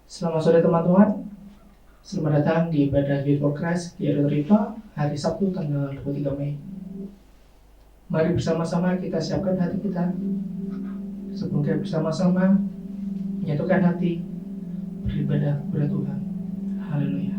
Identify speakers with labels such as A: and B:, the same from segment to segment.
A: Selamat sore teman-teman. Selamat datang di ibadah Youth for Christ di Riva hari Sabtu tanggal 23 Mei. Mari bersama-sama kita siapkan hati kita sebelum kita bersama-sama menyatukan hati beribadah kepada Tuhan. Haleluya.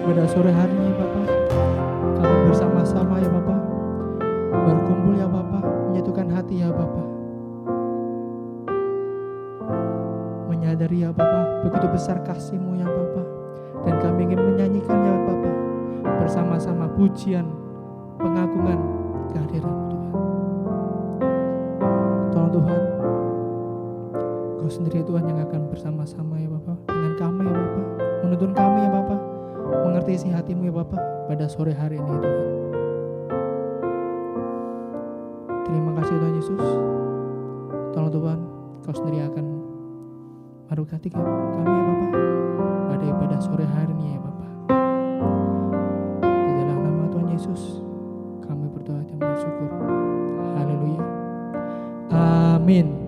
A: pada sore hari ini Bapak, kami bersama-sama ya Bapak, berkumpul ya Bapak, menyatukan hati ya Bapak, menyadari ya Bapak, begitu besar kasih-Mu ya Bapak, dan kami ingin menyanyikan ya Bapak, bersama-sama pujian, pengagungan kehadiran-Mu Tuhan. Tolong Tuhan, Kau sendiri Tuhan yang akan bersama-sama ya Bapak, dengan kami ya Bapak, menuntun kami ya Bapak, mengerti isi hati-Mu ya Bapak, pada sore hari ini Tuhan. Terima kasih Tuhan Yesus. Tolong Tuhan, Kau sendiri akan memberkati kami ya Bapak, pada ibadah sore hari ini ya Bapak. Di dalam nama Tuhan Yesus, kami berdoa dan bersyukur. Haleluya. Amin.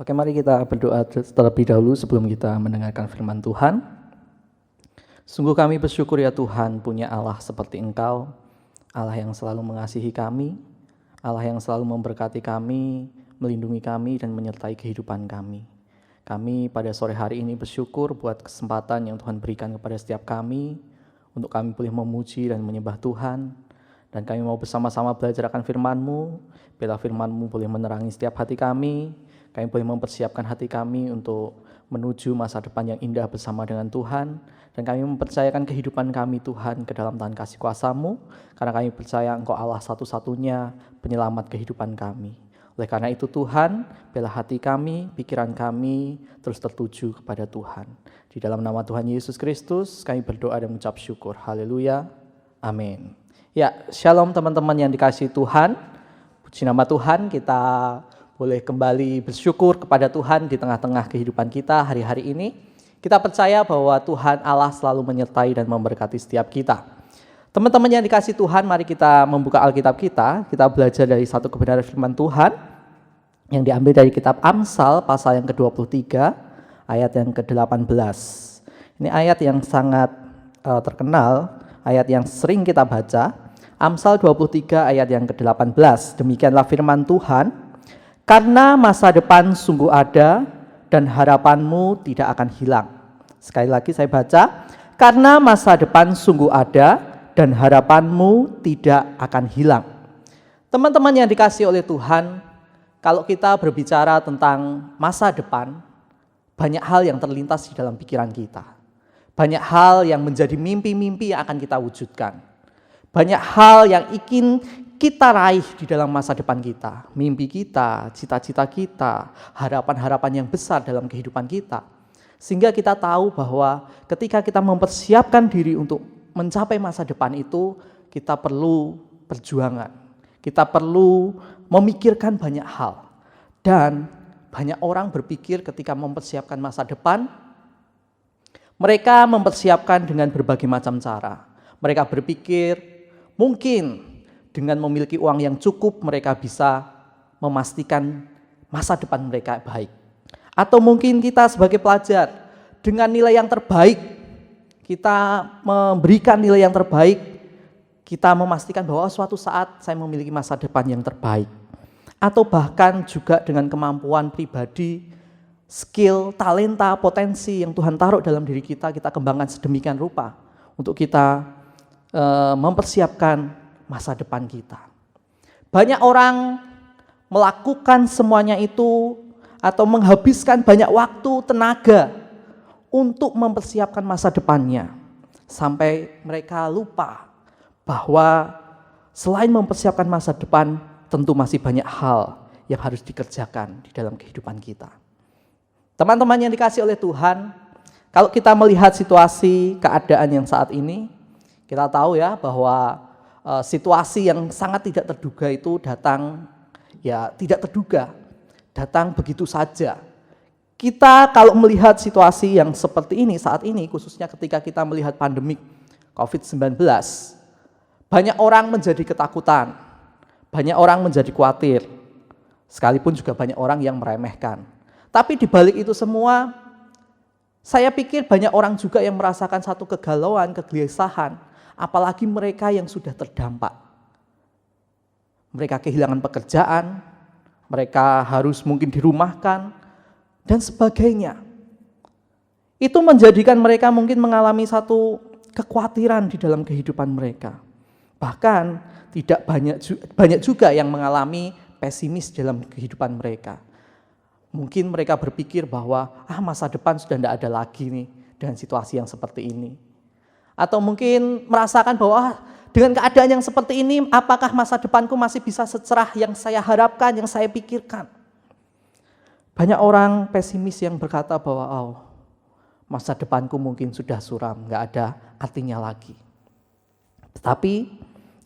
B: Oke, mari kita berdoa terlebih dahulu sebelum kita mendengarkan firman Tuhan. Sungguh kami bersyukur ya Tuhan punya Allah seperti Engkau, Allah yang selalu mengasihi kami, Allah yang selalu memberkati kami, melindungi kami dan menyertai kehidupan kami. Kami pada sore hari ini bersyukur buat kesempatan yang Tuhan berikan kepada setiap kami, untuk kami boleh memuji dan menyembah Tuhan. Dan kami mau bersama-sama belajar akan firman-Mu, biarlah firman-Mu boleh menerangi setiap hati kami boleh mempersiapkan hati kami untuk menuju masa depan yang indah bersama dengan Tuhan. Dan kami mempercayakan kehidupan kami Tuhan ke dalam tangan kasih kuasa-Mu, karena kami percaya Engkau Allah satu-satunya penyelamat kehidupan kami. Oleh karena itu Tuhan, biarlah hati kami, pikiran kami terus tertuju kepada Tuhan. Di dalam nama Tuhan Yesus Kristus kami berdoa dan mengucap syukur. Haleluya. Amin. Ya, shalom teman-teman yang dikasihi Tuhan. Puji nama Tuhan, kita boleh kembali bersyukur kepada Tuhan di tengah-tengah kehidupan kita hari-hari ini. Kita percaya bahwa Tuhan Allah selalu menyertai dan memberkati setiap kita. Teman-teman yang dikasihi Tuhan, mari kita membuka Alkitab kita. Kita belajar dari satu kebenaran firman Tuhan yang diambil dari kitab Amsal pasal yang ke-23 ayat yang ke-18. Ini ayat yang sangat terkenal, ayat yang sering kita baca. Amsal 23 ayat yang ke-18. Demikianlah firman Tuhan. Karena masa depan sungguh ada dan harapanmu tidak akan hilang. Sekali lagi saya baca, karena masa depan sungguh ada dan harapanmu tidak akan hilang. Teman-teman yang dikasihi oleh Tuhan, kalau kita berbicara tentang masa depan, banyak hal yang terlintas di dalam pikiran kita. Banyak hal yang menjadi mimpi-mimpi yang akan kita wujudkan. Banyak hal yang ingin kita raih di dalam masa depan kita, mimpi kita, cita-cita kita, harapan-harapan yang besar dalam kehidupan kita. Sehingga kita tahu bahwa ketika kita mempersiapkan diri untuk mencapai masa depan itu, kita perlu perjuangan. Kita perlu memikirkan banyak hal. Dan banyak orang berpikir ketika mempersiapkan masa depan, mereka mempersiapkan dengan berbagai macam cara. Mereka berpikir mungkin dengan memiliki uang yang cukup, mereka bisa memastikan masa depan mereka baik. Atau mungkin kita sebagai pelajar, dengan nilai yang terbaik, kita memberikan nilai yang terbaik, kita memastikan bahwa suatu saat saya memiliki masa depan yang terbaik. Atau bahkan juga dengan kemampuan pribadi, skill, talenta, potensi yang Tuhan taruh dalam diri kita kembangkan sedemikian rupa untuk kita mempersiapkan masa depan kita. Banyak orang melakukan semuanya itu atau menghabiskan banyak waktu, tenaga untuk mempersiapkan masa depannya. Sampai mereka lupa bahwa selain mempersiapkan masa depan, tentu masih banyak hal yang harus dikerjakan di dalam kehidupan kita. Teman-teman yang dikasihi oleh Tuhan, kalau kita melihat situasi keadaan yang saat ini, kita tahu ya bahwa situasi yang sangat tidak terduga itu datang, ya tidak terduga, datang begitu saja. Kita kalau melihat situasi yang seperti ini saat ini, khususnya ketika kita melihat pandemik COVID-19, banyak orang menjadi ketakutan, banyak orang menjadi khawatir, sekalipun juga banyak orang yang meremehkan. Tapi di balik itu semua, saya pikir banyak orang juga yang merasakan satu kegalauan, kegelisahan, apalagi mereka yang sudah terdampak. Mereka kehilangan pekerjaan, mereka harus mungkin dirumahkan, dan sebagainya. Itu menjadikan mereka mungkin mengalami satu kekhawatiran di dalam kehidupan mereka. Bahkan tidak banyak juga yang mengalami pesimis dalam kehidupan mereka. Mungkin mereka berpikir bahwa masa depan sudah tidak ada lagi nih dengan situasi yang seperti ini. Atau mungkin merasakan bahwa dengan keadaan yang seperti ini, apakah masa depanku masih bisa secerah yang saya harapkan, yang saya pikirkan. Banyak orang pesimis yang berkata bahwa masa depanku mungkin sudah suram, gak ada artinya lagi. Tetapi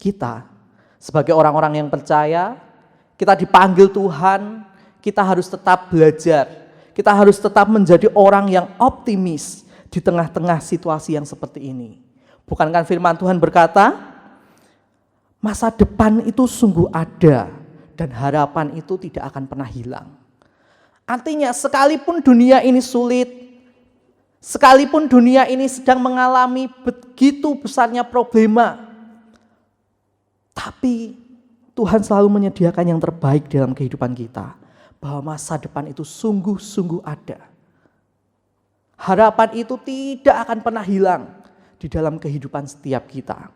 B: kita sebagai orang-orang yang percaya, kita dipanggil Tuhan, kita harus tetap belajar, kita harus tetap menjadi orang yang optimis, di tengah-tengah situasi yang seperti ini. Bukankah firman Tuhan berkata, masa depan itu sungguh ada dan harapan itu tidak akan pernah hilang. Artinya sekalipun dunia ini sulit, sekalipun dunia ini sedang mengalami begitu besarnya problema, tapi Tuhan selalu menyediakan yang terbaik dalam kehidupan kita. Bahwa masa depan itu sungguh-sungguh ada. Harapan itu tidak akan pernah hilang di dalam kehidupan setiap kita.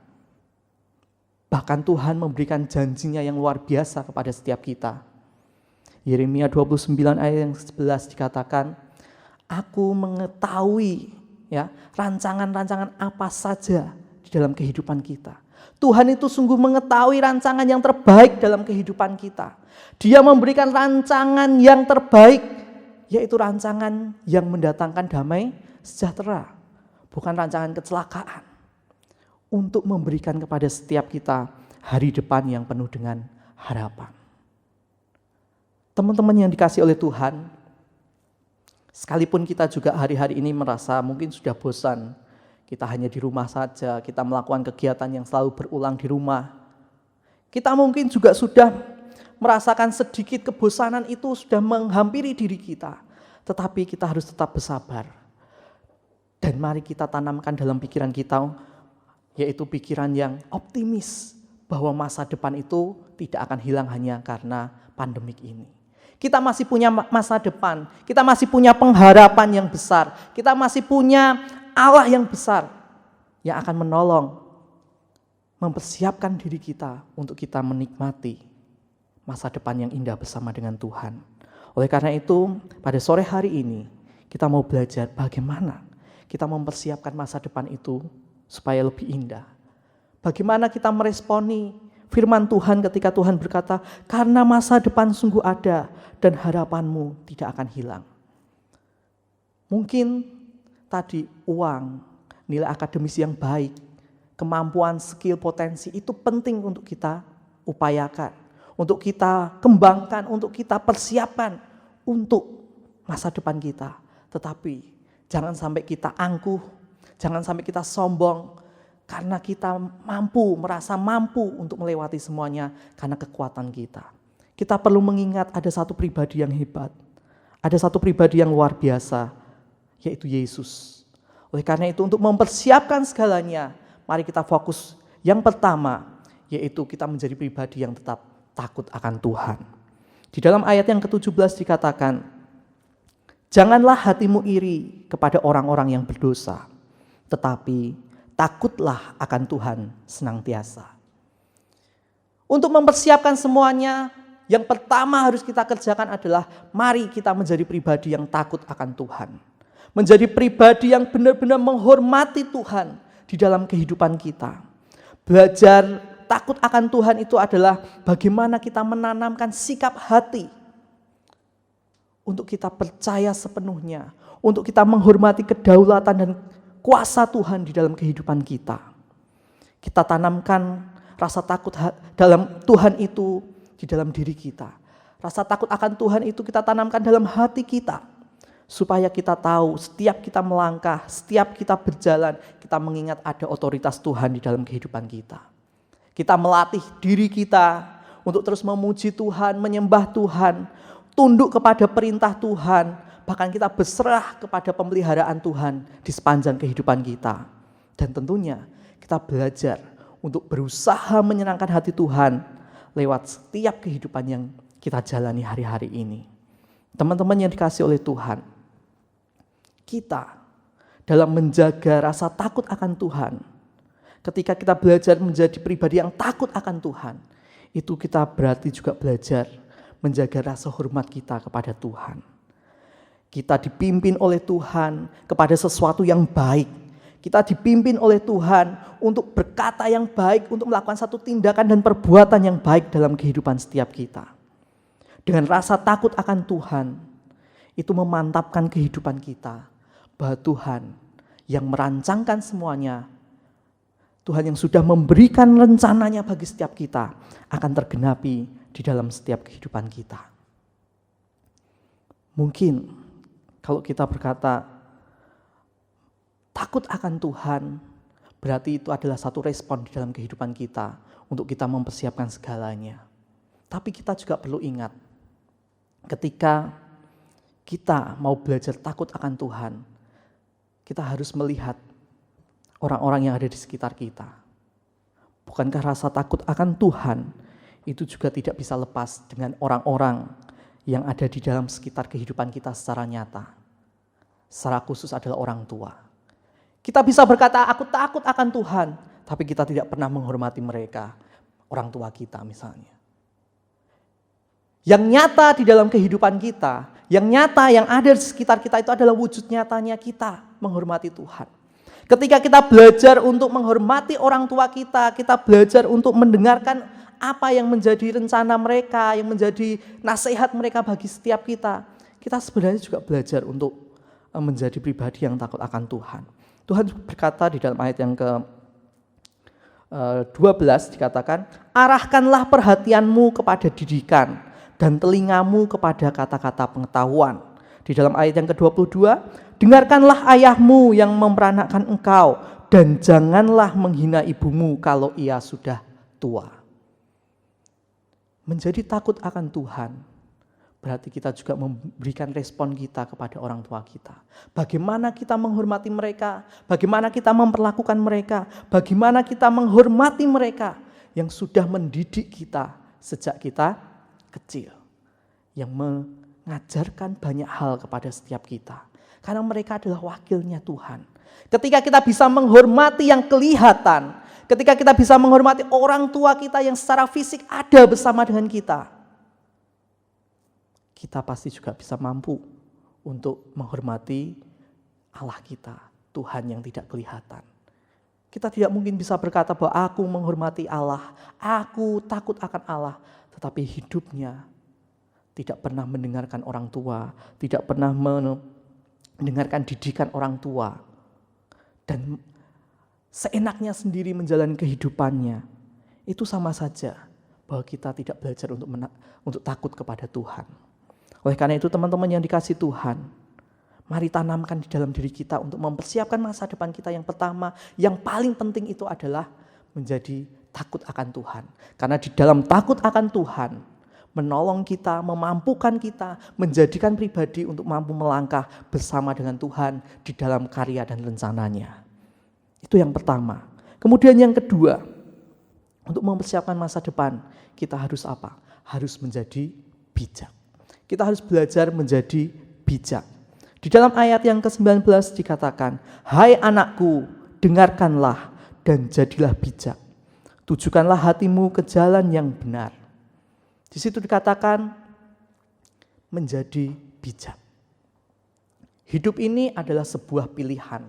B: Bahkan Tuhan memberikan janjinya yang luar biasa kepada setiap kita. Yeremia 29 ayat yang 11 dikatakan, aku mengetahui rancangan-rancangan apa saja di dalam kehidupan kita. Tuhan itu sungguh mengetahui rancangan yang terbaik dalam kehidupan kita. Dia memberikan rancangan yang terbaik, yaitu rancangan yang mendatangkan damai sejahtera, bukan rancangan kecelakaan. Untuk memberikan kepada setiap kita hari depan yang penuh dengan harapan. Teman-teman yang dikasihi oleh Tuhan, sekalipun kita juga hari-hari ini merasa mungkin sudah bosan, kita hanya di rumah saja, kita melakukan kegiatan yang selalu berulang di rumah. Kita mungkin juga sudah merasakan sedikit kebosanan itu sudah menghampiri diri kita. Tetapi kita harus tetap bersabar. Dan mari kita tanamkan dalam pikiran kita, yaitu pikiran yang optimis, bahwa masa depan itu tidak akan hilang hanya karena pandemik ini. Kita masih punya masa depan, kita masih punya pengharapan yang besar, kita masih punya Allah yang besar yang akan menolong, mempersiapkan diri kita untuk kita menikmati masa depan yang indah bersama dengan Tuhan. Oleh karena itu, pada sore hari ini kita mau belajar bagaimana kita mempersiapkan masa depan itu supaya lebih indah. Bagaimana kita meresponi firman Tuhan ketika Tuhan berkata, karena masa depan sungguh ada dan harapanmu tidak akan hilang. Mungkin tadi uang, nilai akademis yang baik, kemampuan, skill, potensi itu penting untuk kita upayakan, untuk kita kembangkan, untuk kita persiapkan untuk masa depan kita. Tetapi jangan sampai kita angkuh, jangan sampai kita sombong, karena kita merasa mampu untuk melewati semuanya karena kekuatan kita. Kita perlu mengingat ada satu pribadi yang hebat, ada satu pribadi yang luar biasa, yaitu Yesus. Oleh karena itu untuk mempersiapkan segalanya, mari kita fokus yang pertama, yaitu kita menjadi pribadi yang tetap takut akan Tuhan. Di dalam ayat yang ke-17 dikatakan, janganlah hatimu iri kepada orang-orang yang berdosa, tetapi takutlah akan Tuhan senantiasa. Untuk mempersiapkan semuanya, yang pertama harus kita kerjakan adalah mari kita menjadi pribadi yang takut akan Tuhan. Menjadi pribadi yang benar-benar menghormati Tuhan di dalam kehidupan kita. Belajar takut akan Tuhan itu adalah bagaimana kita menanamkan sikap hati untuk kita percaya sepenuhnya, untuk kita menghormati kedaulatan dan kuasa Tuhan di dalam kehidupan kita. Kita tanamkan rasa takut dalam Tuhan itu di dalam diri kita. Rasa takut akan Tuhan itu kita tanamkan dalam hati kita. Supaya kita tahu setiap kita melangkah, setiap kita berjalan, kita mengingat ada otoritas Tuhan di dalam kehidupan kita. Kita melatih diri kita untuk terus memuji Tuhan, menyembah Tuhan, tunduk kepada perintah Tuhan, bahkan kita berserah kepada pemeliharaan Tuhan di sepanjang kehidupan kita. Dan tentunya kita belajar untuk berusaha menyenangkan hati Tuhan lewat setiap kehidupan yang kita jalani hari-hari ini. Teman-teman yang dikasihi oleh Tuhan, kita dalam menjaga rasa takut akan Tuhan, ketika kita belajar menjadi pribadi yang takut akan Tuhan, itu kita berarti juga belajar menjaga rasa hormat kita kepada Tuhan. Kita dipimpin oleh Tuhan kepada sesuatu yang baik. Kita dipimpin oleh Tuhan untuk berkata yang baik, untuk melakukan satu tindakan dan perbuatan yang baik dalam kehidupan setiap kita. Dengan rasa takut akan Tuhan, itu memantapkan kehidupan kita. Bahwa Tuhan yang merancangkan semuanya, Tuhan yang sudah memberikan rencananya bagi setiap kita, akan tergenapi di dalam setiap kehidupan kita. Mungkin kalau kita berkata takut akan Tuhan, berarti itu adalah satu respon di dalam kehidupan kita untuk kita mempersiapkan segalanya. Tapi kita juga perlu ingat, ketika kita mau belajar takut akan Tuhan, kita harus melihat orang-orang yang ada di sekitar kita. Bukankah rasa takut akan Tuhan itu juga tidak bisa lepas dengan orang-orang yang ada di dalam sekitar kehidupan kita secara nyata. Secara khusus adalah orang tua. Kita bisa berkata, aku takut akan Tuhan, tapi kita tidak pernah menghormati mereka, orang tua kita misalnya. Yang nyata di dalam kehidupan kita, yang nyata yang ada di sekitar kita itu adalah wujud nyatanya kita menghormati Tuhan. Ketika kita belajar untuk menghormati orang tua kita belajar untuk mendengarkan apa yang menjadi rencana mereka, yang menjadi nasihat mereka bagi setiap kita. Kita sebenarnya juga belajar untuk menjadi pribadi yang takut akan Tuhan. Tuhan berkata di dalam ayat yang ke-12 dikatakan, arahkanlah perhatianmu kepada didikan dan telingamu kepada kata-kata pengetahuan. Di dalam ayat yang ke-22, dengarkanlah ayahmu yang memperanakkan engkau dan janganlah menghina ibumu kalau ia sudah tua. Menjadi takut akan Tuhan berarti kita juga memberikan respon kita kepada orang tua kita. Bagaimana kita menghormati mereka, bagaimana kita memperlakukan mereka, bagaimana kita menghormati mereka yang sudah mendidik kita sejak kita kecil, yang mengajarkan banyak hal kepada setiap kita. Karena mereka adalah wakilnya Tuhan. Ketika kita bisa menghormati yang kelihatan, ketika kita bisa menghormati orang tua kita yang secara fisik ada bersama dengan kita, kita pasti juga bisa mampu untuk menghormati Allah kita, Tuhan yang tidak kelihatan. Kita tidak mungkin bisa berkata bahwa aku menghormati Allah, aku takut akan Allah, tetapi hidupnya tidak pernah mendengarkan orang tua, tidak pernah mendengarkan didikan orang tua, dan seenaknya sendiri menjalani kehidupannya. Itu sama saja bahwa kita tidak belajar untuk takut kepada Tuhan. Oleh karena itu teman-teman yang dikasihi Tuhan, mari tanamkan di dalam diri kita untuk mempersiapkan masa depan kita yang pertama, yang paling penting itu adalah menjadi takut akan Tuhan. Karena di dalam takut akan Tuhan, menolong kita, memampukan kita, menjadikan pribadi untuk mampu melangkah bersama dengan Tuhan di dalam karya dan rencananya. Itu yang pertama. Kemudian yang kedua, untuk mempersiapkan masa depan, kita harus apa? Harus menjadi bijak. Kita harus belajar menjadi bijak. Di dalam ayat yang ke-19 dikatakan, hai anakku, dengarkanlah dan jadilah bijak. Tujukanlah hatimu ke jalan yang benar. Di situ dikatakan menjadi bijak. Hidup ini adalah sebuah pilihan.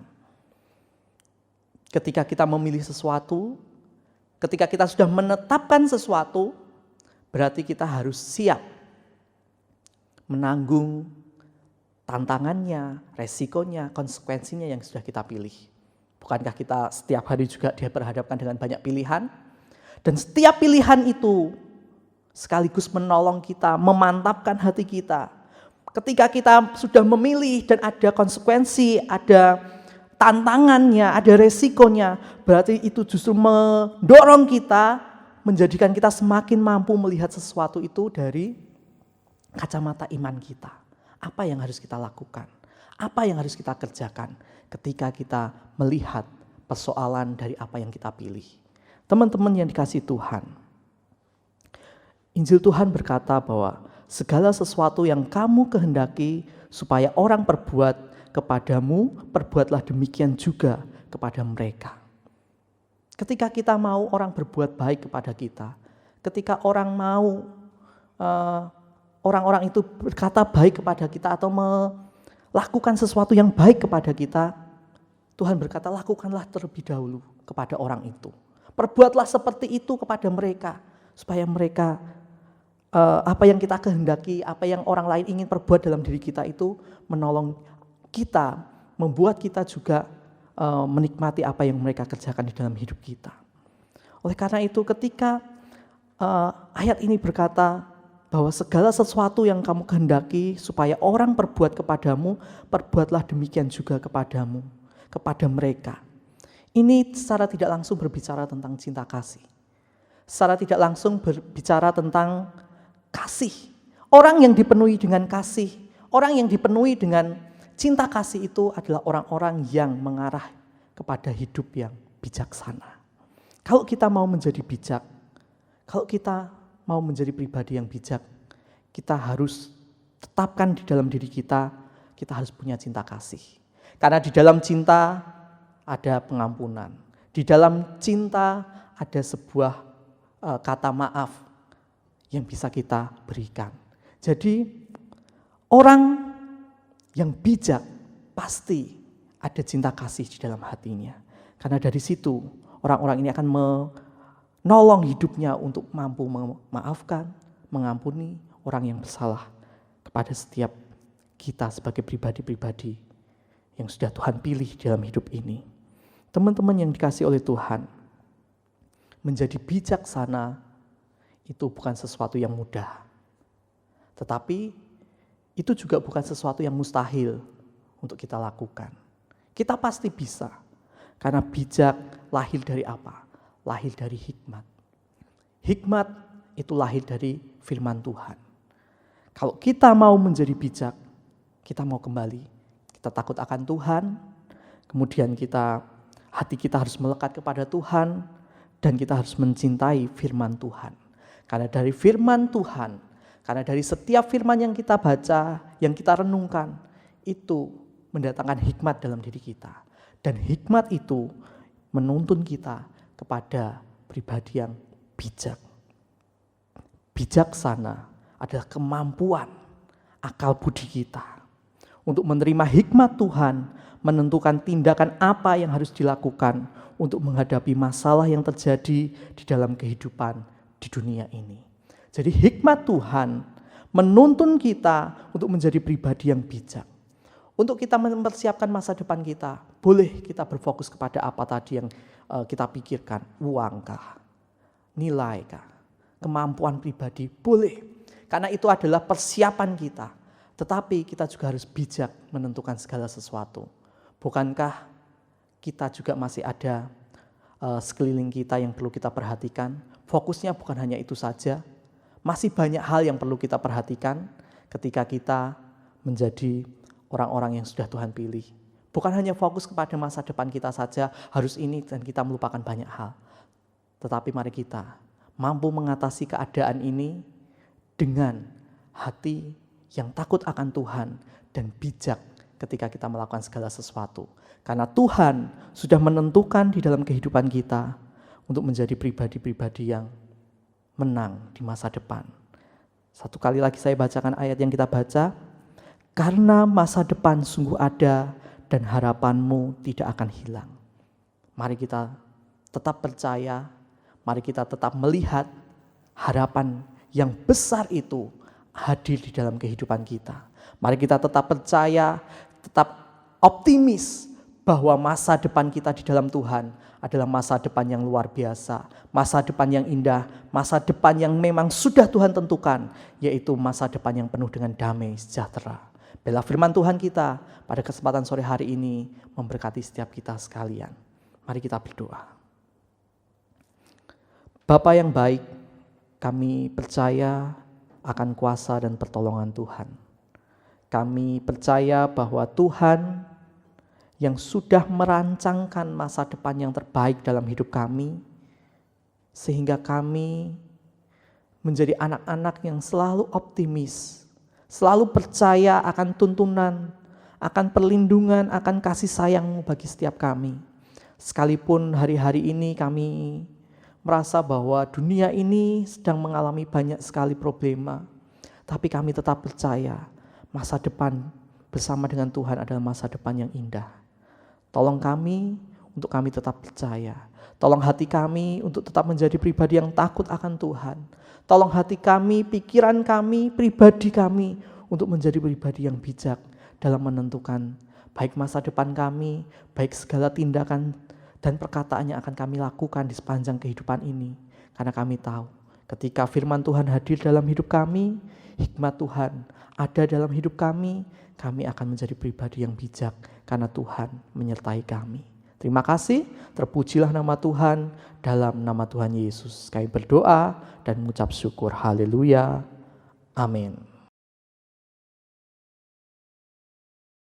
B: Ketika kita memilih sesuatu, ketika kita sudah menetapkan sesuatu, berarti kita harus siap menanggung tantangannya, resikonya, konsekuensinya yang sudah kita pilih. Bukankah kita setiap hari juga diperhadapkan dengan banyak pilihan? Dan setiap pilihan itu sekaligus menolong kita, memantapkan hati kita. Ketika kita sudah memilih dan ada konsekuensi, ada tantangannya, ada resikonya, berarti itu justru mendorong kita, menjadikan kita semakin mampu melihat sesuatu itu dari kacamata iman kita. Apa yang harus kita lakukan? Apa yang harus kita kerjakan ketika kita melihat persoalan dari apa yang kita pilih? Teman-teman yang dikasihi Tuhan, Injil Tuhan berkata bahwa segala sesuatu yang kamu kehendaki supaya orang perbuat kepadamu, perbuatlah demikian juga kepada mereka. Ketika kita mau orang berbuat baik kepada kita, ketika orang mau orang-orang itu berkata baik kepada kita atau melakukan sesuatu yang baik kepada kita, Tuhan berkata lakukanlah terlebih dahulu kepada orang itu. Perbuatlah seperti itu kepada mereka, supaya mereka apa yang kita kehendaki, apa yang orang lain ingin perbuat dalam diri kita itu menolong kita, membuat kita juga menikmati apa yang mereka kerjakan di dalam hidup kita. Oleh karena itu ketika ayat ini berkata bahwa segala sesuatu yang kamu kehendaki supaya orang perbuat kepadamu, perbuatlah demikian juga kepadamu, kepada mereka. Ini secara tidak langsung berbicara tentang cinta kasih. Secara tidak langsung berbicara tentang kasih. Orang yang dipenuhi dengan kasih, Orang yang dipenuhi dengan cinta kasih itu adalah orang-orang yang mengarah kepada hidup yang bijaksana. Kalau kita mau menjadi bijak, kalau kita mau menjadi pribadi yang bijak, kita harus tetapkan di dalam diri kita harus punya cinta kasih. Karena di dalam cinta ada pengampunan. Di dalam cinta ada sebuah kata maaf yang bisa kita berikan. Jadi orang yang bijak pasti ada cinta kasih di dalam hatinya. Karena dari situ orang-orang ini akan menolong hidupnya untuk mampu memaafkan, mengampuni orang yang bersalah kepada setiap kita sebagai pribadi-pribadi yang sudah Tuhan pilih dalam hidup ini. Teman-teman yang dikasihi oleh Tuhan, menjadi bijaksana itu bukan sesuatu yang mudah. Tetapi itu juga bukan sesuatu yang mustahil untuk kita lakukan. Kita pasti bisa. Karena bijak lahir dari apa? Lahir dari hikmat. Hikmat itu lahir dari firman Tuhan. Kalau kita mau menjadi bijak, kita mau kembali. Kita takut akan Tuhan, kemudian hati kita harus melekat kepada Tuhan, dan kita harus mencintai firman Tuhan. Karena dari firman Tuhan, karena dari setiap firman yang kita baca, yang kita renungkan, itu mendatangkan hikmat dalam diri kita. Dan hikmat itu menuntun kita kepada pribadi yang bijak. Bijaksana adalah kemampuan akal budi kita untuk menerima hikmat Tuhan, menentukan tindakan apa yang harus dilakukan untuk menghadapi masalah yang terjadi di dalam kehidupan di dunia ini. Jadi hikmat Tuhan menuntun kita untuk menjadi pribadi yang bijak. Untuk kita mempersiapkan masa depan kita, boleh kita berfokus kepada apa tadi yang kita pikirkan. Uangkah? Nilaikah? Kemampuan pribadi? Boleh. Karena itu adalah persiapan kita. Tetapi kita juga harus bijak menentukan segala sesuatu. Bukankah kita juga masih ada sekeliling kita yang perlu kita perhatikan? Fokusnya bukan hanya itu saja. Masih banyak hal yang perlu kita perhatikan ketika kita menjadi orang-orang yang sudah Tuhan pilih. Bukan hanya fokus kepada masa depan kita saja, harus ini dan kita melupakan banyak hal. Tetapi mari kita mampu mengatasi keadaan ini dengan hati yang takut akan Tuhan dan bijak ketika kita melakukan segala sesuatu. Karena Tuhan sudah menentukan di dalam kehidupan kita untuk menjadi pribadi-pribadi yang menang di masa depan. Satu kali lagi saya bacakan ayat yang kita baca. Karena masa depan sungguh ada dan harapanmu tidak akan hilang. Mari kita tetap percaya, mari kita tetap melihat harapan yang besar itu hadir di dalam kehidupan kita. Mari kita tetap percaya, tetap optimis bahwa masa depan kita di dalam Tuhan adalah masa depan yang luar biasa, masa depan yang indah, masa depan yang memang sudah Tuhan tentukan, yaitu masa depan yang penuh dengan damai sejahtera. Bila firman Tuhan kita pada kesempatan sore hari ini memberkati setiap kita sekalian. Mari kita berdoa. Bapa yang baik, kami percaya akan kuasa dan pertolongan Tuhan. Kami percaya bahwa Tuhan yang sudah merancangkan masa depan yang terbaik dalam hidup kami, sehingga kami menjadi anak-anak yang selalu optimis, selalu percaya akan tuntunan, akan perlindungan, akan kasih sayang bagi setiap kami. Sekalipun hari-hari ini kami merasa bahwa dunia ini sedang mengalami banyak sekali problema, tapi kami tetap percaya masa depan bersama dengan Tuhan adalah masa depan yang indah. Tolong kami untuk kami tetap percaya. Tolong hati kami untuk tetap menjadi pribadi yang takut akan Tuhan. Tolong hati kami, pikiran kami, pribadi kami untuk menjadi pribadi yang bijak dalam menentukan baik masa depan kami, baik segala tindakan dan perkataan yang akan kami lakukan di sepanjang kehidupan ini. Karena kami tahu ketika firman Tuhan hadir dalam hidup kami, hikmat Tuhan ada dalam hidup kami akan menjadi pribadi yang bijak karena Tuhan menyertai kami. Terima kasih, terpujilah nama Tuhan, dalam nama Tuhan Yesus kami berdoa dan mengucap syukur. Haleluya. Amin.